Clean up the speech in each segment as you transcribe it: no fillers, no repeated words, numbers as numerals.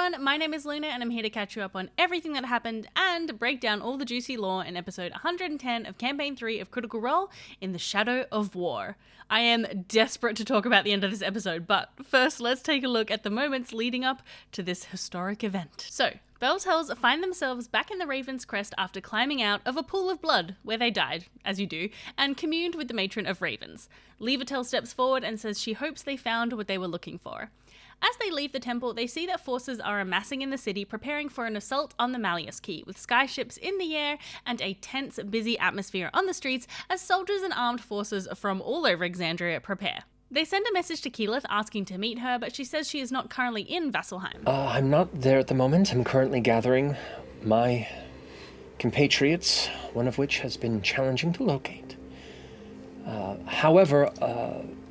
everyone, my name is Luna and I'm here to catch you up on everything that happened and break down all the juicy lore in episode 110 of Campaign 3 of Critical Role in the Shadow of War. I am desperate to talk about the end of this episode, but first let's take a look at the moments leading up to this historic event. So, Belltells find themselves back in the Raven's Crest after climbing out of a pool of blood, where they died, as you do, and communed with the Matron of Ravens. Levatel steps forward and says she hopes they found what they were looking for. As they leave the temple, they see that forces are amassing in the city, preparing for an assault on the Malleus Key, with skyships in the air and a tense, busy atmosphere on the streets as soldiers and armed forces from all over Exandria prepare. They send a message to Keyleth asking to meet her, but she says she is not currently in Vasselheim. I'm not there at the moment. I'm currently gathering my compatriots, one of which has been challenging to locate. However,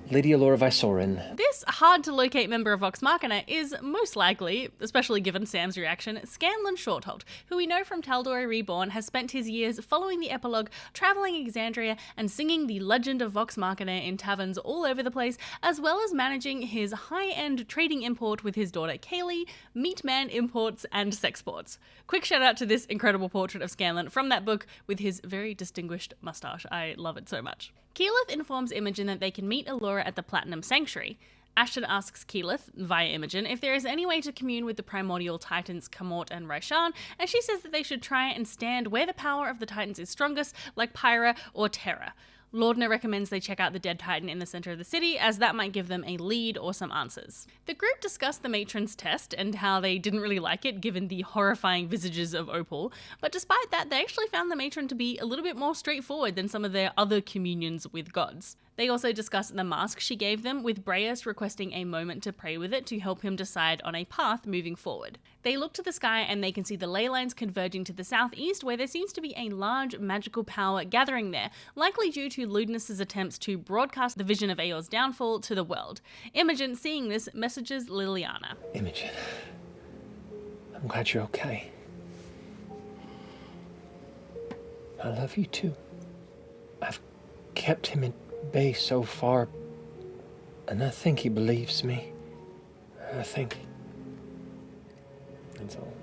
Lady Allura Vysorin. This hard-to-locate member of Vox Machina is most likely, especially given Sam's reaction, Scanlan Shortholt, who we know from Tal'Dorei Reborn has spent his years following the epilogue, traveling Exandria, and singing the legend of Vox Machina in taverns all over the place, as well as managing his high-end trading import with his daughter Kaylee, Meatman Imports, and Sexports. Quick shout-out to this incredible portrait of Scanlan from that book with his very distinguished mustache. I love it so much. Keyleth informs Imogen that they can meet Allura at the Platinum Sanctuary. Ashton asks Keyleth, via Imogen, if there is any way to commune with the primordial titans Kamort and Raishan, and she says that they should try and stand where the power of the titans is strongest, like Pyra or Terra. Laudna recommends they check out the dead titan in the center of the city, as that might give them a lead or some answers. The group discussed the matron's test and how they didn't really like it given the horrifying visages of Opal, but despite that they actually found the matron to be a little bit more straightforward than some of their other communions with gods. They also discussed the mask she gave them, with Breus requesting a moment to pray with it to help him decide on a path moving forward. They look to the sky and they can see the ley lines converging to the southeast, where there seems to be a large magical power gathering there, likely due to Ludinus's attempts to broadcast the vision of Eor's downfall to the world. Imogen, seeing this, messages Liliana. Imogen, I'm glad you're okay. I love you too. I've kept him in bay so far, and I think he believes me. I think that's all.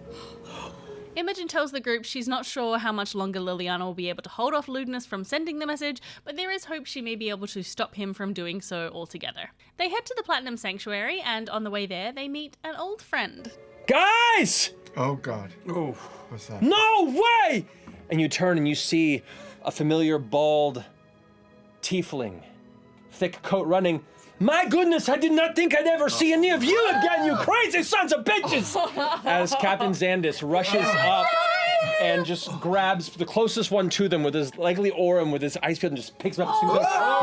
Imogen tells the group she's not sure how much longer Liliana will be able to hold off Ludinus from sending the message, but there is hope she may be able to stop him from doing so altogether. They head to the Platinum Sanctuary, and on the way there, they meet an old friend. Guys! Oh God. Oh, what's that? No way! And you turn and you see a familiar bald tiefling, thick coat running. My goodness, I did not think I'd ever see any of you again, you crazy sons of bitches! As Captain Xandis rushes up and just grabs the closest one to them with his legally Orim with his ice field and just picks him up.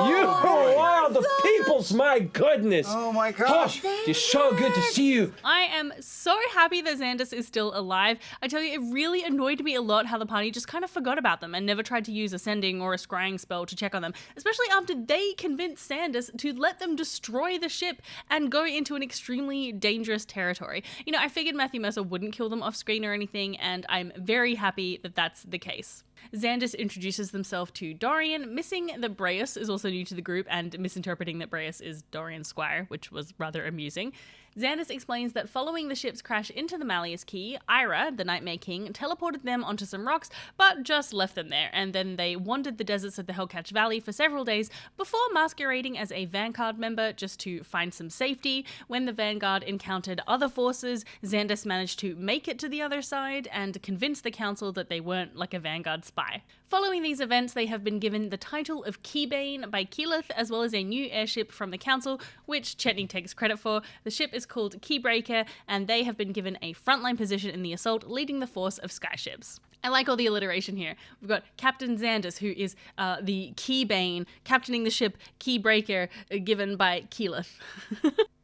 You wild the peoples, my goodness! Oh my gosh! It's so good to see you. I am so happy that Xandis is still alive. I tell you, it really annoyed me a lot how the party just kind of forgot about them and never tried to use a sending or a scrying spell to check on them, especially after they convinced Xandis to let them destroy the ship and go into an extremely dangerous territory. You know, I figured Matthew Mercer wouldn't kill them off screen or anything, and I'm very happy that that's the case. Xandis introduces themselves to Dorian, missing that Breus is also new to the group and misinterpreting that Breus is Dorian's squire, which was rather amusing. Xandis explains that following the ship's crash into the Malleus Key, Ira, the Nightmare King, teleported them onto some rocks, but just left them there, and then they wandered the deserts of the Hellcatch Valley for several days before masquerading as a Vanguard member just to find some safety. When the Vanguard encountered other forces, Xandis managed to make it to the other side and convince the Council that they weren't like a Vanguard spy. Following these events, they have been given the title of Keybane by Keyleth, as well as a new airship from the Council, which Chetney takes credit for. The ship is called Keybreaker, and they have been given a frontline position in the assault, leading the force of skyships. I like all the alliteration here. We've got Captain Xandis, who is the Keybane, captaining the ship Keybreaker, given by Keyleth.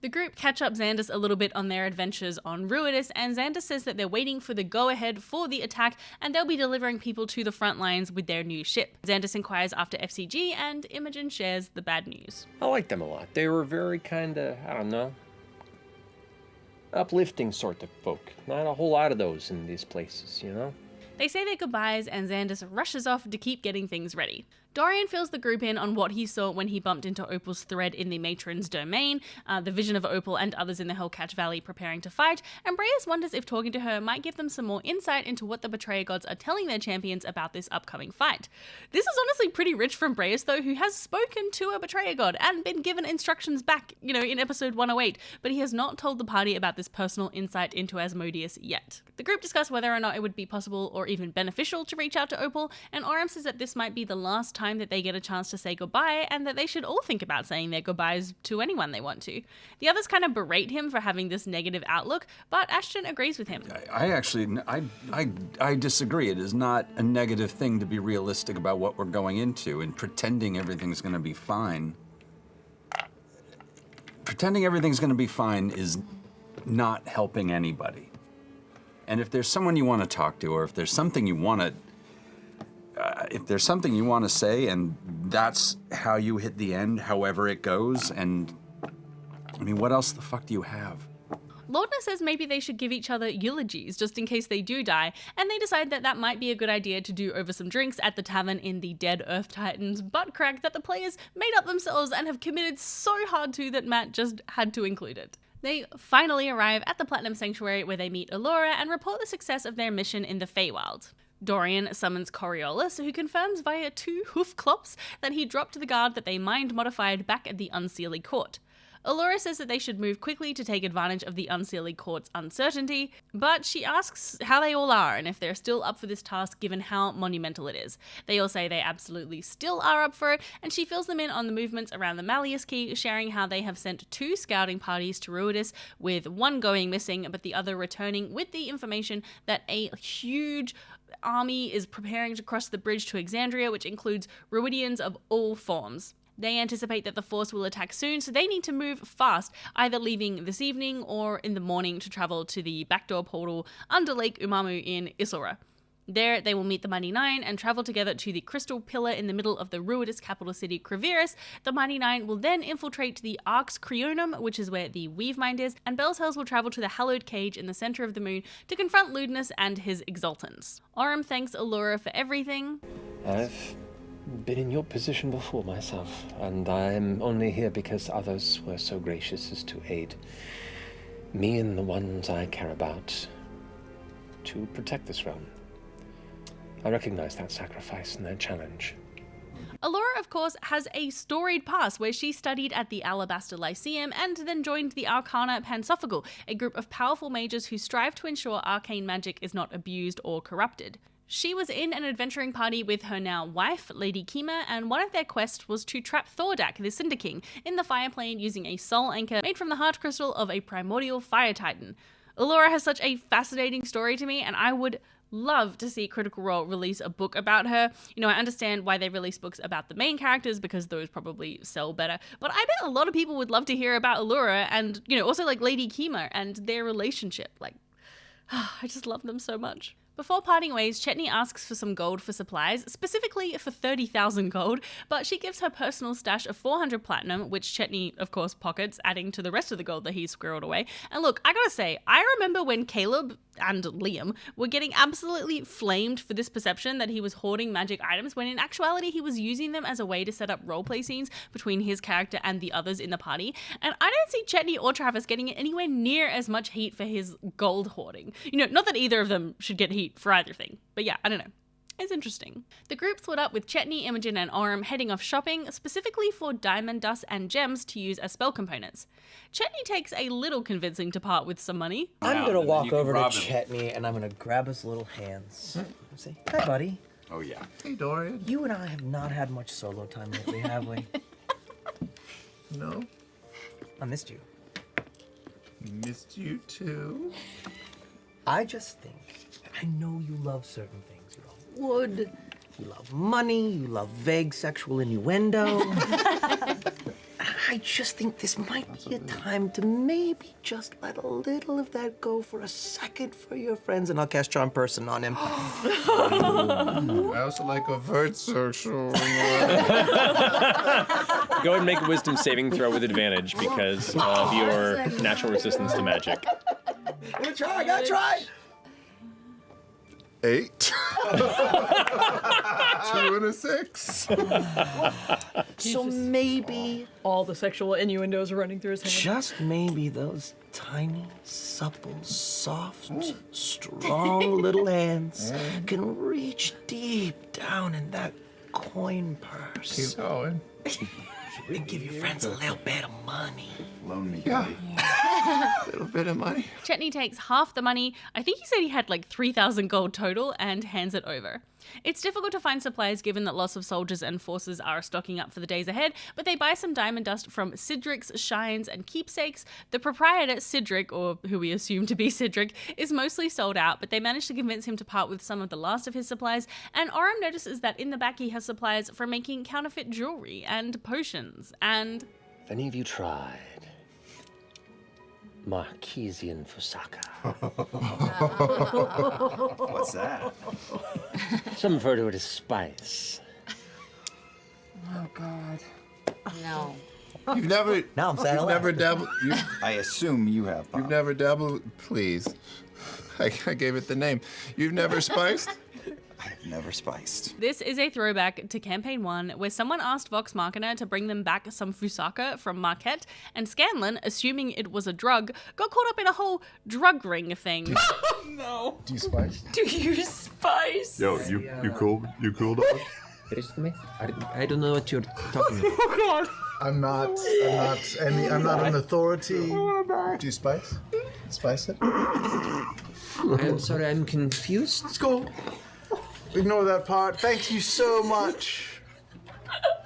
The group catch up Xandis a little bit on their adventures on Ruidus, and Xandis says that they're waiting for the go-ahead for the attack, and they'll be delivering people to the front lines with their new ship. Xandis inquires after FCG, and Imogen shares the bad news. I like them a lot. They were very kinda, I don't know, uplifting sort of folk. Not a whole lot of those in these places, you know? They say their goodbyes, and Xandis rushes off to keep getting things ready. Dorian fills the group in on what he saw when he bumped into Opal's thread in the matron's domain, the vision of Opal and others in the Hellcatch Valley preparing to fight, and Breas wonders if talking to her might give them some more insight into what the Betrayer Gods are telling their champions about this upcoming fight. This is honestly pretty rich from Breas, though, who has spoken to a Betrayer God and been given instructions back, in episode 108, but he has not told the party about this personal insight into Asmodeus yet. The group discuss whether or not it would be possible or even beneficial to reach out to Opal, and Oram says that this might be the last time that they get a chance to say goodbye, and that they should all think about saying their goodbyes to anyone they want to. The others kind of berate him for having this negative outlook, but Ashton agrees with him. I disagree. It is not a negative thing to be realistic about what we're going into, and pretending everything's going to be fine. Pretending everything's going to be fine is not helping anybody. And if there's someone you want to talk to, or if there's something you want to, say, and that's how you hit the end, however it goes, and I mean, what else the fuck do you have? Lordna says maybe they should give each other eulogies just in case they do die, and they decide that that might be a good idea to do over some drinks at the tavern in the dead Earth Titans butt crack that the players made up themselves and have committed so hard to that Matt just had to include it. They finally arrive at the Platinum Sanctuary where they meet Allura and report the success of their mission in the Feywild. Dorian summons Coriolis, who confirms via 2 hoof clops that he dropped the guard that they mind-modified back at the Unseelie Court. Allura says that they should move quickly to take advantage of the Unseelie Court's uncertainty, but she asks how they all are and if they're still up for this task given how monumental it is. They all say they absolutely still are up for it, and she fills them in on the movements around the Malleus Key, sharing how they have sent 2 scouting parties to Ruidus, with one going missing but the other returning with the information that a huge army is preparing to cross the bridge to Exandria, which includes Ruidians of all forms. They anticipate that the Force will attack soon, so they need to move fast, either leaving this evening or in the morning to travel to the backdoor portal under Lake Umamu in Isora. There, they will meet the Mighty Nine and travel together to the crystal pillar in the middle of the Ruidus capital city, Crivirus. The Mighty Nine will then infiltrate the Arx Creonum, which is where the Weave Mind is, and Bellshells will travel to the hallowed cage in the center of the moon to confront Ludinus and his exultants. Oram thanks Allura for everything. I've been in your position before myself, and I am only here because others were so gracious as to aid me and the ones I care about to protect this realm. I recognize that sacrifice and that challenge. Allura, of course, has a storied past where she studied at the Alabaster Lyceum and then joined the Arcana Pansophagal, a group of powerful mages who strive to ensure arcane magic is not abused or corrupted. She was in an adventuring party with her now wife, Lady Kima, and one of their quests was to trap Thordak, the Cinder King, in the fire plane using a soul anchor made from the heart crystal of a primordial fire titan. Allura has such a fascinating story to me, and I would love to see Critical Role release a book about her. I understand why they release books about the main characters, because those probably sell better, but I bet a lot of people would love to hear about Allura and, also like Lady Kima and their relationship. I just love them so much. Before parting ways, Chetney asks for some gold for supplies, specifically for 30,000 gold, but she gives her personal stash of 400 platinum, which Chetney, of course, pockets, adding to the rest of the gold that he's squirreled away. And look, I gotta say, I remember when Caleb and Liam were getting absolutely flamed for this perception that he was hoarding magic items, when in actuality he was using them as a way to set up roleplay scenes between his character and the others in the party. And I don't see Chetney or Travis getting anywhere near as much heat for his gold hoarding. Not that either of them should get heat for either thing, but yeah, I don't know. It's interesting. The group split up with Chetney, Imogen, and Oram heading off shopping, specifically for diamond dust and gems to use as spell components. Chetney takes a little convincing to part with some money. I'm gonna walk over to Chetney and I'm gonna grab his little hands. Say, hi, buddy. Oh, yeah. Hey, Dorian. You and I have not had much solo time lately, have we? No? I missed you. Missed you too. I just think, I know you love certain things. You love wood, you love money, you love vague sexual innuendo. I just think this might be a time to maybe just let a little of that go for a second for your friends, and I'll cast Charm Person on him. I also like overt sexual. Go ahead and make a wisdom saving throw with advantage because of your natural resistance to magic. I gotta try. 8. 2 and a 6. So maybe, All the sexual innuendos are running through his head. just maybe, those tiny, supple, soft, strong little hands can reach deep down in that coin purse Keep going. and give your friends a little bit of money. Loan me, Yeah. buddy. A little bit of money. Chetney takes half the money. I think he said he had like 3,000 gold total and hands it over. It's difficult to find supplies given that lots of soldiers and forces are stocking up for the days ahead, but they buy some diamond dust from Cedric's Shines and Keepsakes. The proprietor, Cedric, or who we assume to be Cedric, is mostly sold out, but they manage to convince him to part with some of the last of his supplies, and Oram notices that in the back he has supplies for making counterfeit jewelry and potions, and... Have any of you tried Marquesian Fusaka? What's that? Some refer to it as spice. Oh, God. No. You've never. Now I'm sad You've aloud. never dabbled. I assume you have, Pop. You've never dabbled. Please. I gave it the name. You've never spiced. I've never spiced. This is a throwback to Campaign 1, where someone asked Vox Machina to bring them back some Fusaka from Marquette, and Scanlan, assuming it was a drug, got caught up in a whole drug ring thing. Do you spice? Do you spice? Yo, you cool? You cool, dog? I don't know what you're talking about. I'm not an authority. Do you spice? Spice it? I'm sorry, I'm confused. Let's go. Ignore that part. Thank you so much.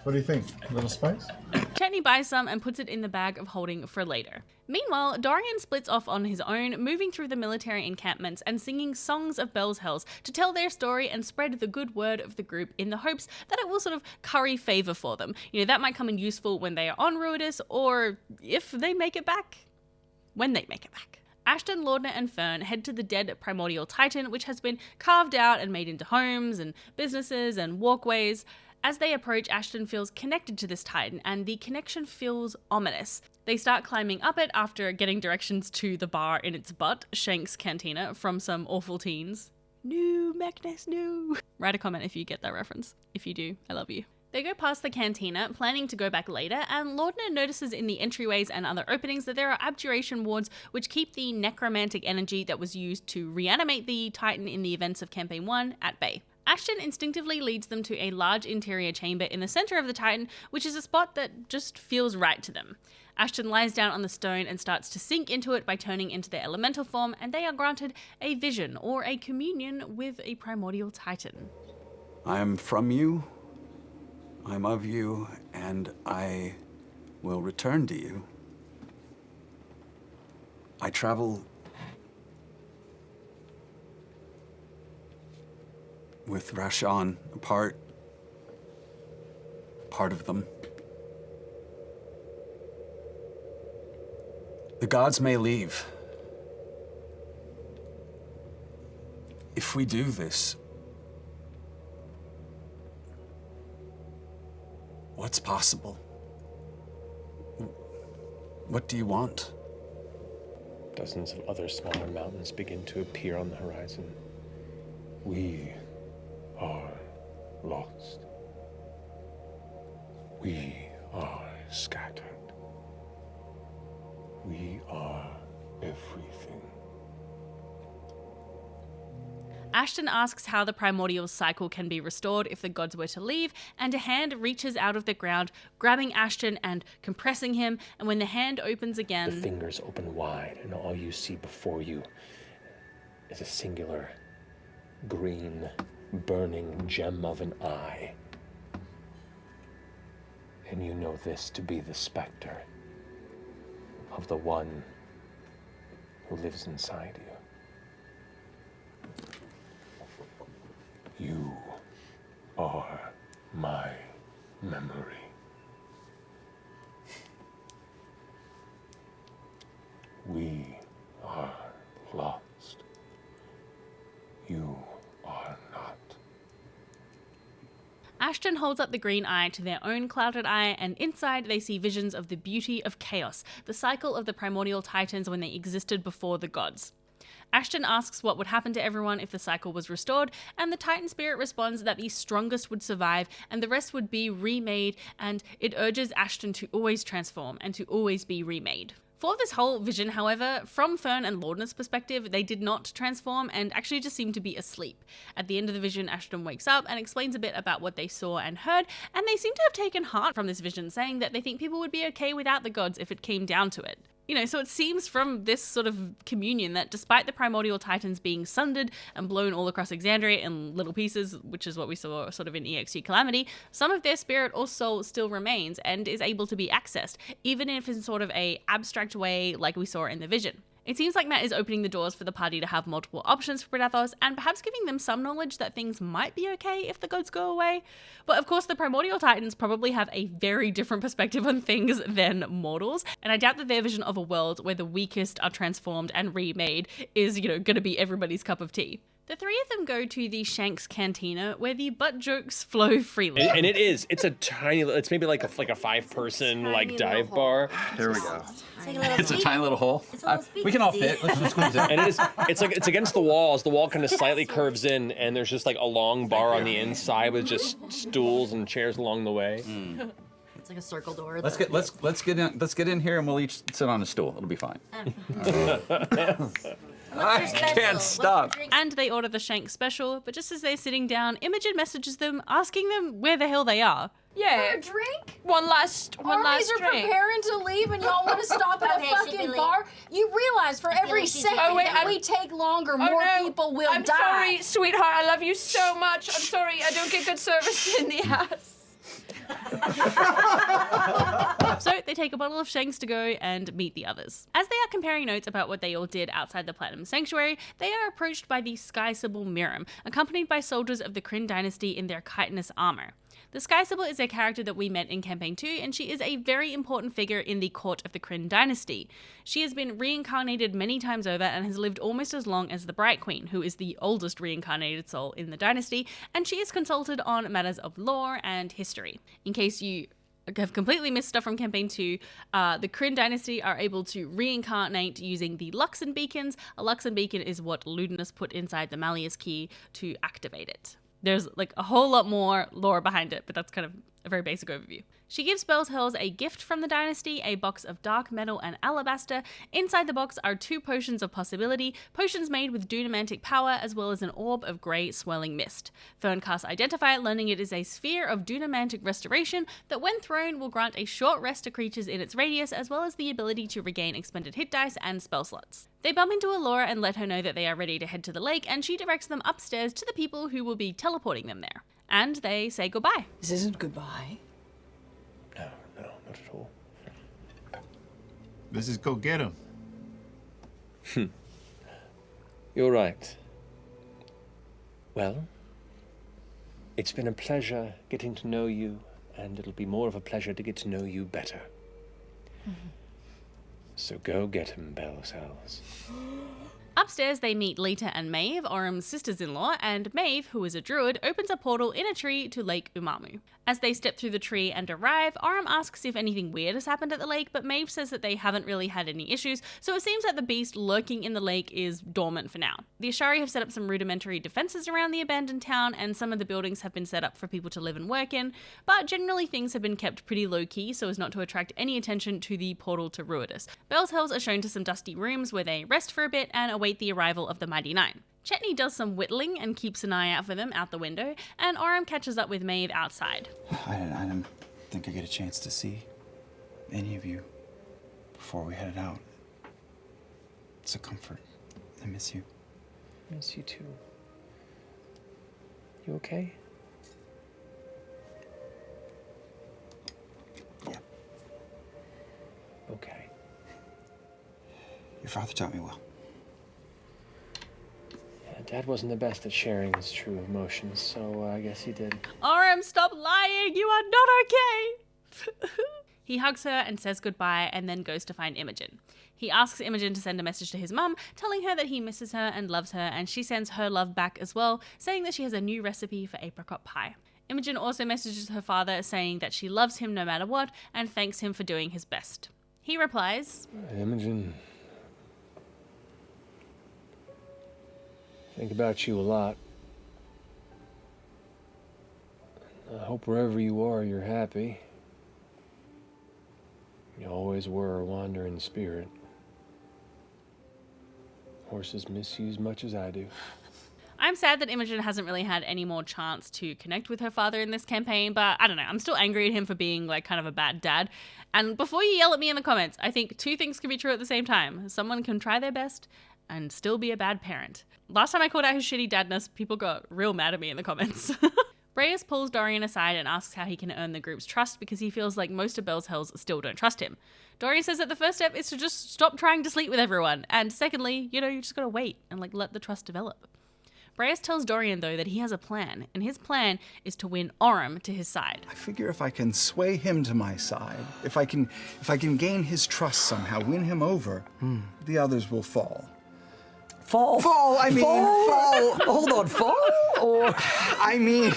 What do you think? A little spice? Chetney buys some and puts it in the bag of holding for later. Meanwhile, Dorian splits off on his own, moving through the military encampments and singing songs of Bell's Hells to tell their story and spread the good word of the group in the hopes that it will sort of curry favor for them. You know, that might come in useful when they are on Ruidus, or if they make it back. When they make it back. Ashton, Laudner, and Fern head to the dead primordial titan, which has been carved out and made into homes and businesses and walkways. As they approach, Ashton feels connected to this titan, and the connection feels ominous. They start climbing up it after getting directions to the bar in its butt, Shank's Cantina, from some awful teens. No, Magnus, no. Write a comment if you get that reference. If you do, I love you. They go past the cantina, planning to go back later, and Laudner notices in the entryways and other openings that there are abjuration wards which keep the necromantic energy that was used to reanimate the Titan in the events of Campaign 1 at bay. Ashton instinctively leads them to a large interior chamber in the center of the Titan, which is a spot that just feels right to them. Ashton lies down on the stone and starts to sink into it by turning into their elemental form, and they are granted a vision or a communion with a primordial Titan. I am from you, I'm of you, and I will return to you. I travel with Rashan, a part of them. The gods may leave. If we do this, what's possible? What do you want? Dozens of other smaller mountains begin to appear on the horizon. We are lost. We are scattered. We are everything. Ashton asks how the primordial cycle can be restored if the gods were to leave, and a hand reaches out of the ground, grabbing Ashton and compressing him, and when the hand opens again... The fingers open wide, and all you see before you is a singular, green, burning gem of an eye. And you know this to be the specter of the one who lives inside you. You are my memory. We are lost. You are not. Ashton holds up the green eye to their own clouded eye, and inside they see visions of the beauty of chaos, the cycle of the primordial titans when they existed before the gods. Ashton asks what would happen to everyone if the cycle was restored, and the Titan spirit responds that the strongest would survive and the rest would be remade, and it urges Ashton to always transform and to always be remade. For this whole vision, however, from Fern and Laudna's perspective, they did not transform and actually just seemed to be asleep. At the end of the vision, Ashton wakes up and explains a bit about what they saw and heard, and they seem to have taken heart from this vision, saying that they think people would be okay without the gods if it came down to it. You know, so it seems from this sort of communion that despite the primordial titans being sundered and blown all across Exandria in little pieces, which is what we saw sort of in EXU Calamity, some of their spirit or soul still remains and is able to be accessed, even if in sort of a abstract way like we saw in the vision. It seems like Matt is opening the doors for the party to have multiple options for Predathos and perhaps giving them some knowledge that things might be okay if the gods go away. But of course, the primordial titans probably have a very different perspective on things than mortals, and I doubt that their vision of a world where the weakest are transformed and remade is, going to be everybody's cup of tea. The three of them go to the Shanks Cantina, where the butt jokes flow freely. And it's a tiny, it's maybe like a 5-person dive bar. There we go. It's a tiny little hole. We can all fit. Let's just squeeze it. And it's against the walls. The wall kind of slightly curves in, and there's just like a long bar on the inside with just stools and chairs along the way. It's like a circle door. Let's get in here and we'll each sit on a stool. It'll be fine. I can't stop. And they order the Shank special, but just as they're sitting down, Imogen messages them, asking them where the hell they are. Yeah. For a drink? One last Armies are drink. preparing to leave and y'all want to stop at a fucking bar? You realize for every second that we take longer, more people will I'm die. sorry, sweetheart. I love you so much. I'm sorry. I don't get good service in the house. So they take a bottle of Shanks to go and meet the others. As they are comparing notes about what they all did outside the Platinum Sanctuary, they are approached by the Sky Sybil Miram, accompanied by soldiers of the Kryn dynasty in their chitinous armor. The Sky Sybil is a character that we met in Campaign 2, and she is a very important figure in the court of the Kryn dynasty. She has been reincarnated many times over and has lived almost as long as the Bright Queen, who is the oldest reincarnated soul in the dynasty, and she is consulted on matters of lore and history. In case you have completely missed stuff from Campaign 2, the Kryn dynasty are able to reincarnate using the Luxon beacons. A Luxon beacon is what Ludinus put inside the Malleus key to activate it. There's a whole lot more lore behind it, but that's kind of a very basic overview. She gives Bellshurls a gift from the dynasty, a box of dark metal and alabaster. Inside the box are 2 potions of possibility, potions made with dunamantic power, as well as an orb of grey swirling mist. Fern casts Identify, learning it is a sphere of dunamantic restoration that when thrown will grant a short rest to creatures in its radius, as well as the ability to regain expended hit dice and spell slots. They bump into Allura and let her know that they are ready to head to the lake, and she directs them upstairs to the people who will be teleporting them there. And they say goodbye. This isn't goodbye. No, not at all. Let's just go get him. You're right. Well, it's been a pleasure getting to know you, and it'll be more of a pleasure to get to know you better. So go get him, Bellshurls. Upstairs, they meet Lita and Maeve, Orum's sisters-in-law, and Maeve, who is a druid, opens a portal in a tree to Lake Umamu. As they step through the tree and arrive, Orum asks if anything weird has happened at the lake, but Maeve says that they haven't really had any issues, so it seems that the beast lurking in the lake is dormant for now. The Ashari have set up some rudimentary defenses around the abandoned town, and some of the buildings have been set up for people to live and work in, but generally things have been kept pretty low-key so as not to attract any attention to the portal to Ruidus. Bellshurls are shown to some dusty rooms where they rest for a bit and await the arrival of the Mighty Nine. Chetney does some whittling and keeps an eye out for them out the window, and Orum catches up with Maeve outside. I didn't think I'd get a chance to see any of you before we headed out. It's a comfort. I miss you. I miss you too. You okay? Yeah. Okay. Your father taught me well. Dad wasn't the best at sharing his true emotions, so I guess he did. Orum, stop lying! You are not okay! He hugs her and says goodbye and then goes to find Imogen. He asks Imogen to send a message to his mum, telling her that he misses her and loves her, and she sends her love back as well, saying that she has a new recipe for apricot pie. Imogen also messages her father saying that she loves him no matter what and thanks him for doing his best. He replies, Imogen, Think about you a lot. I hope wherever you are, you're happy. You always were a wandering spirit. Horses miss you as much as I do. I'm sad that Imogen hasn't really had any more chance to connect with her father in this campaign, but I don't know, I'm still angry at him for being like kind of a bad dad. And before you yell at me in the comments, I think two things can be true at the same time. Someone can try their best and still be a bad parent. Last time I called out his shitty dadness, people got real mad at me in the comments. Breas pulls Dorian aside and asks how he can earn the group's trust because he feels like most of Bell's Hells still don't trust him. Dorian says that the first step is to just stop trying to sleep with everyone, and secondly, you just gotta wait and let the trust develop. Breas tells Dorian, though, that he has a plan, and his plan is to win Orym to his side. I figure if I can sway him to my side, if I can gain his trust somehow, win him over, the others will fall. Fall? Fall, I mean, fall. Hold on, fall? Or... I mean,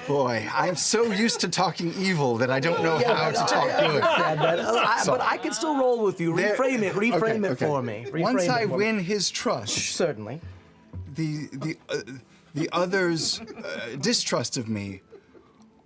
boy, I'm so used to talking evil that I don't know how to talk good. But I can still roll with you. Reframe it for me. Once I win his trust, certainly, the others' distrust of me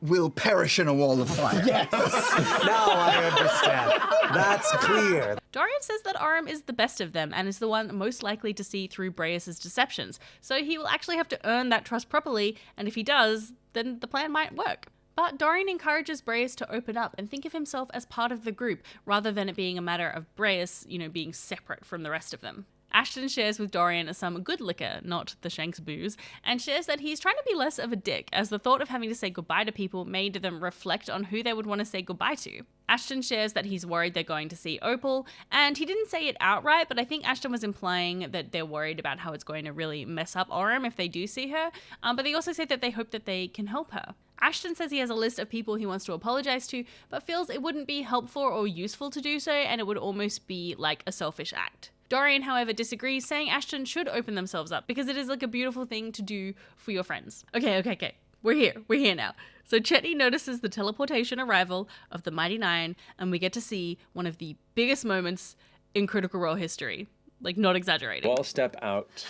will perish in a wall of fire. Yes. Now I understand. That's clear. Dorian says that Orym is the best of them and is the one most likely to see through Breas' deceptions, so he will actually have to earn that trust properly, and if he does, then the plan might work. But Dorian encourages Breas to open up and think of himself as part of the group, rather than it being a matter of Breas, being separate from the rest of them. Ashton shares with Dorian some good liquor, not the Shanks booze, and shares that he's trying to be less of a dick, as the thought of having to say goodbye to people made them reflect on who they would want to say goodbye to. Ashton shares that he's worried they're going to see Opal, and he didn't say it outright, but I think Ashton was implying that they're worried about how it's going to really mess up Orym if they do see her, but they also say that they hope that they can help her. Ashton says he has a list of people he wants to apologize to, but feels it wouldn't be helpful or useful to do so, and it would almost be like a selfish act. Dorian, however, disagrees, saying Ashton should open themselves up because it is like a beautiful thing to do for your friends. Okay. We're here now. So Chetney notices the teleportation arrival of the Mighty Nine, and we get to see one of the biggest moments in Critical Role history. Like, not exaggerating. Ball step out.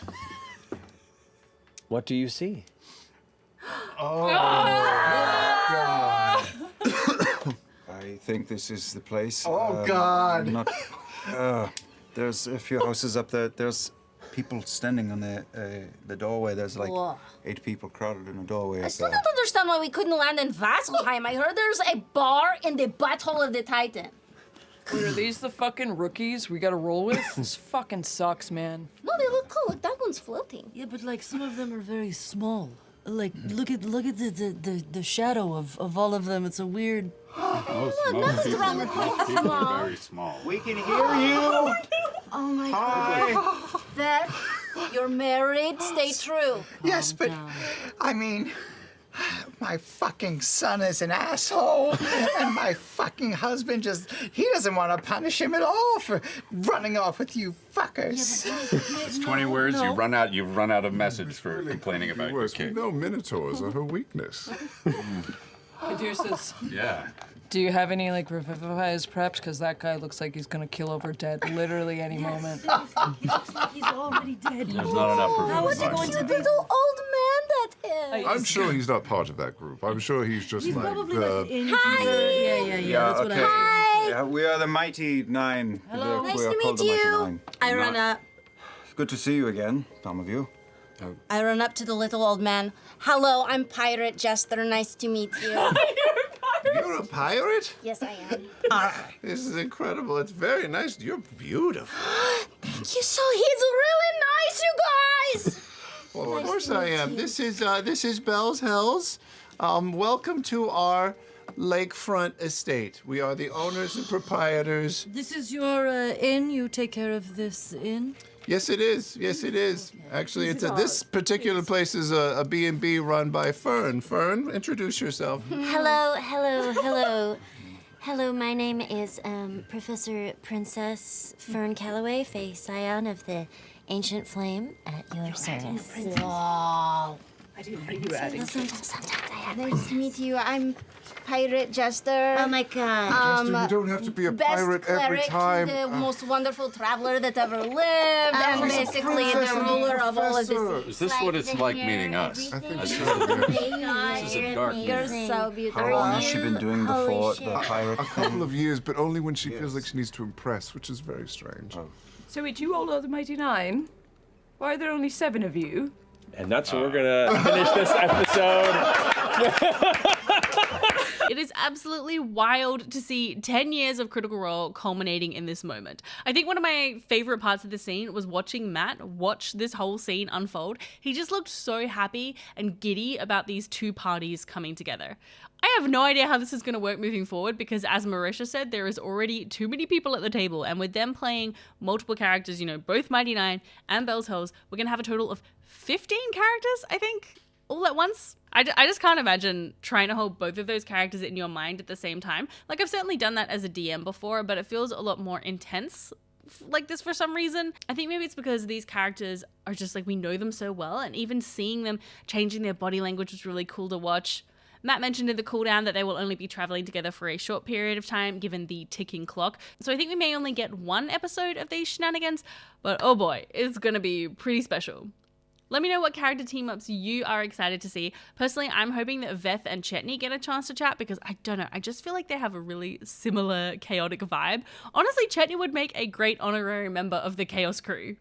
What do you see? Oh, God. I think this is the place. Oh, God. There's a few houses up there. There's people standing on the doorway. There's like 8 people crowded in the doorway. I still don't understand why we couldn't land in Vasselheim. I heard there's a bar in the butthole of the Titan. Wait, are these the fucking rookies we gotta roll with? This fucking sucks, man. No, they look cool. Look, that one's floating. Yeah, but some of them are very small. Look at the shadow of all of them. It's a weird. What's wrong with small? Very small. We can hear you. Oh my God. That you're married. Stay true. Yes, but I mean, my fucking son is an asshole, and my fucking husband he doesn't want to punish him at all for running off with you fuckers. It's 20 words. You've run out of message for complaining about your kid. No, minotaurs are her weakness. Caduceus. Yeah. Do you have any revivized preps? Because that guy looks like he's gonna kill over dead literally any moment. He's already dead. There's not enough for How is he going to be? Little old man that is. I'm sure he's not part of that group. I'm sure he's just He's like probably the... Yeah, that's what Okay. Yeah, we are the Mighty Nine. Hello. We Nice are to called meet the Mighty you. Nine. I run up. Good to see you again, some of you. I run up to the little old man. Hello, I'm Pirate Jester. Nice to meet you. You're a pirate? Yes, I am. This is incredible. It's very nice. You're beautiful. Thank you. So he's really nice, you guys. Well, of course I am. This is Bell's Hells. Welcome to our lakefront estate. We are the owners and proprietors. This is your inn. You take care of this inn. Yes, it is. Yes, it is. Actually, this particular place is a B&B run by Fern. Fern, introduce yourself. Hello. Hello, my name is Professor Princess Fern Calloway, Fae Scion of the Ancient Flame, at your service. Wow. I didn't know you were adding. Sometimes I have. Nice to meet you. I'm Pirate Jester. Oh my god. Jester, you don't have to be a best pirate every cleric, time. the most wonderful traveler that ever lived, and she's a basically the princess and a ruler of all of professor. this. Is this what it's like meeting us? I think As so, visitors? yeah. This is a dark You're meeting. so beautiful. How long has she been doing the pirate A couple of years, but only when she feels like she needs to impress, which is very strange. So wait, you all are the Mighty Nine? Why are there only 7 of you? And that's where we're gonna finish this episode. It is absolutely wild to see 10 years of Critical Role culminating in this moment. I think one of my favorite parts of the scene was watching Matt watch this whole scene unfold. He just looked so happy and giddy about these two parties coming together. I have no idea how this is going to work moving forward because, as Marisha said, there is already too many people at the table, and with them playing multiple characters, you know, both Mighty Nine and Bell's Hells, we're going to have a total of 15 characters, I think, all at once. I just can't imagine trying to hold both of those characters in your mind at the same time. Like, I've certainly done that as a DM before, but it feels a lot more intense like this for some reason. I think maybe it's because these characters are just like, we know them so well, and even seeing them changing their body language was really cool to watch. Matt mentioned in the cooldown that they will only be traveling together for a short period of time given the ticking clock. So I think we may only get one episode of these shenanigans, but oh boy, it's gonna be pretty special. Let me know what character team-ups you are excited to see. Personally, I'm hoping that Veth and Chetney get a chance to chat because I don't know, I just feel like they have a really similar chaotic vibe. Honestly, Chetney would make a great honorary member of the Chaos Crew.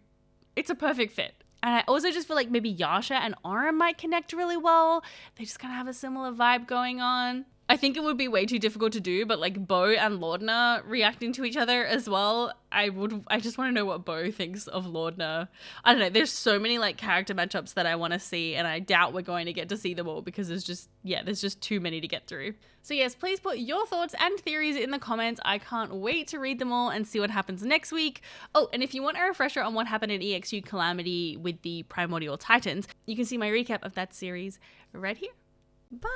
It's a perfect fit. And I also just feel like maybe Yasha and Aurum might connect really well. They just kind of have a similar vibe going on. I think it would be way too difficult to do, but like Bo and Laudna reacting to each other as well. I just want to know what Bo thinks of Laudna. I don't know. There's so many like character matchups that I want to see, and I doubt we're going to get to see them all because there's just too many to get through. So yes, please put your thoughts and theories in the comments. I can't wait to read them all and see what happens next week. Oh, and if you want a refresher on what happened in EXU Calamity with the Primordial Titans, you can see my recap of that series right here. Bye!